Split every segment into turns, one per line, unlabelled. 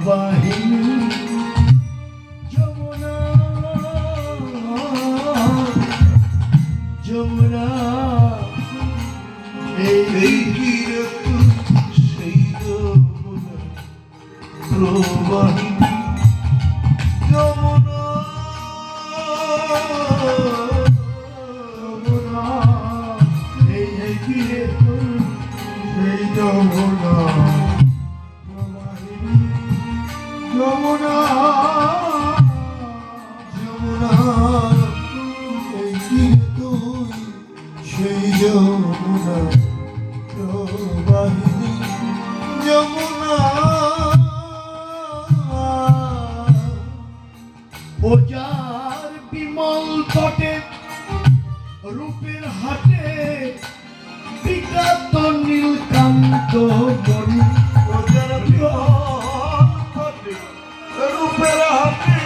প্রবাহিনী যমুনা যমুনা এই সেই যমুনা প্রবাহিনী যমুনা যমুনা এই সেই যমুনা প্রবাহিনী যমুনা যমুনা এই তুই সেই যমুনা প্রবাহিনী যমুনা ও যার বিমল তটে রূপের হাটে বিকাত নীলকান্ত মণি ও যার বিমল তটে রূপের হাটে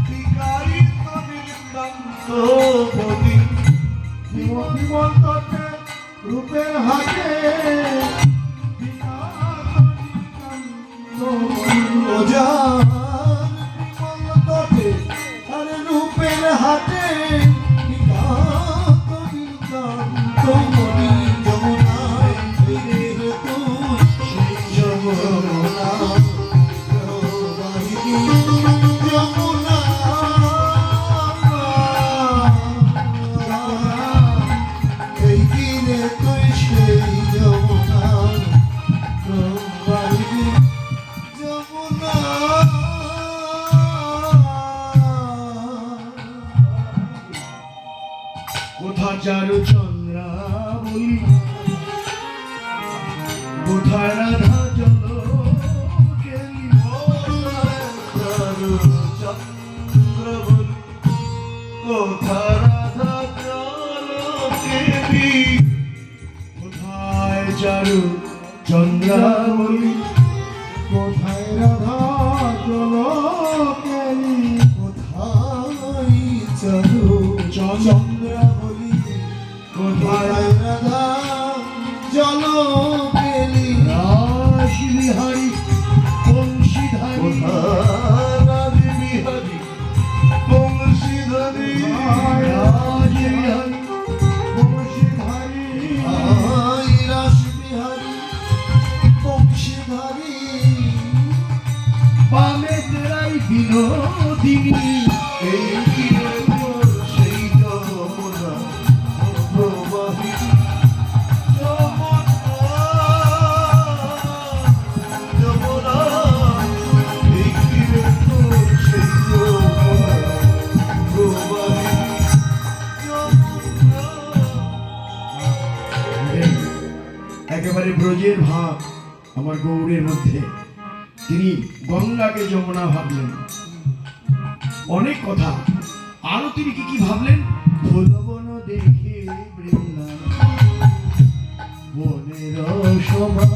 বিকারিত নীলকান্ত মণি বিমল তটে রূপের হাটে ও যার রূপের হাতে যমুনায় যমুনা যমুনা এই দিনে তুই সেই যমুনা যমুনা কোথা চারু চন্দ্রাবলী কোথায় রাধা জল কেলি চারু চন্দ্রাবলী কোথা রাধা জল কেলি কোথায় চারু চন্দ্রাবলী কোথায় রাধা জল কেলি কোথায় চারু চন্দ্রাবলী কোথায় রাধা জল কেলি রাস বিহারী বংশীধারী রাজ বিহারী বংশীধারী রাজ বিহারী বংশীধারী রাস বিহারী বংশীধারী বামে তেরাই বিনোদিনী এই একেবারে ব্রজের ভাব আমার গৌরের মধ্যে তিনি গঙ্গাকে যমুনা ভাবলেন অনেক কথা আরো তিনি কি কি ভাবলেন ফুলবন দেখে বনের সভা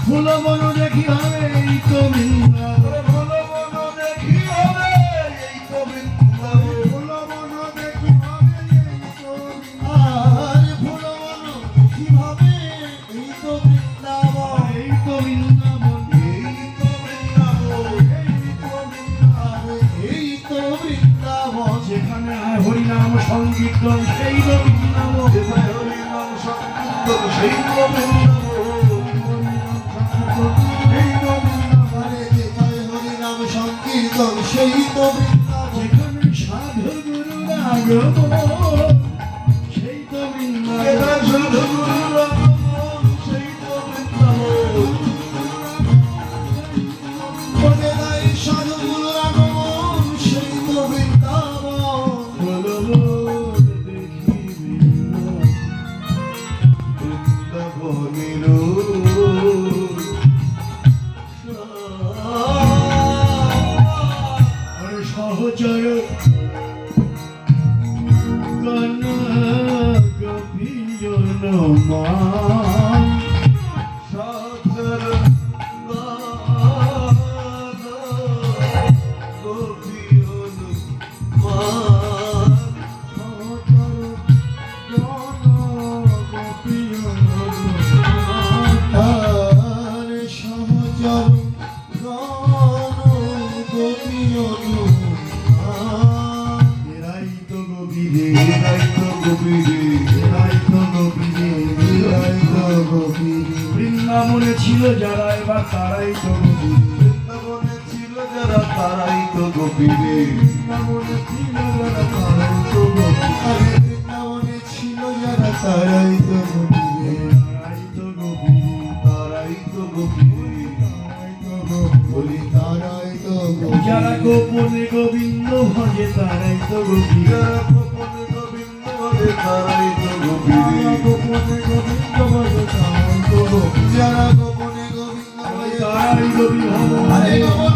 ফুলবন দেখি হবে এই তো ফুলবন দেখি হবে এই তো ফুলবন দেখি হবে এই তো আর ফুলবন দেখি হবে এই তো বৃন্দাবন এই তো বৃন্দাবন এই তো বৃন্দাবন এই তো বৃন্দাবন যেখানে হরিনাম সংকীর্তন সেই তো বৃন্দাবন যেখানে হরিনাম সংকীর্তন সেই তো বৃন্দাবন সেই তো যেখানে সাধু গুরু আগমন সেই তো সাধু গুরু আগমন সেই তো সাধু গুরু আগমন সেই তো বৃন্দাবন সহচর কনক পিয়ন মান
সহচর গোপিয়ন মান
আর সহচর এরাই তো গভীরে
এরাই তো গোপীরে
এরাই তো গভীরে এরাই তো গভীরে বৃন্দাবনে ছিল যারা এবার তারাই তো গভীরে
বৃন্দাবনে ছিল যারা তারাই তো গোপীরে
বৃন্দাবনে ছিল যারা তারাই তো গভীরে বৃন্দাবনে ছিল যারা তারাই তো গভীরে তারাই তো গভীরে
তারাই তো গোপীরে
তারাই তো গভীরে বলি তারাই তো গভীরে যারা গোপনে গোবিন্দ ভজে তারাই তো গভীরে
যারা গোপনে গোবিন্দ বলে তারাই তো গোপীরে
গোপনে গোবিন্দ ভজে তারাই তো গভীরে যারা গোপনে গোবিন্দ ভজে তারাই গভীর হব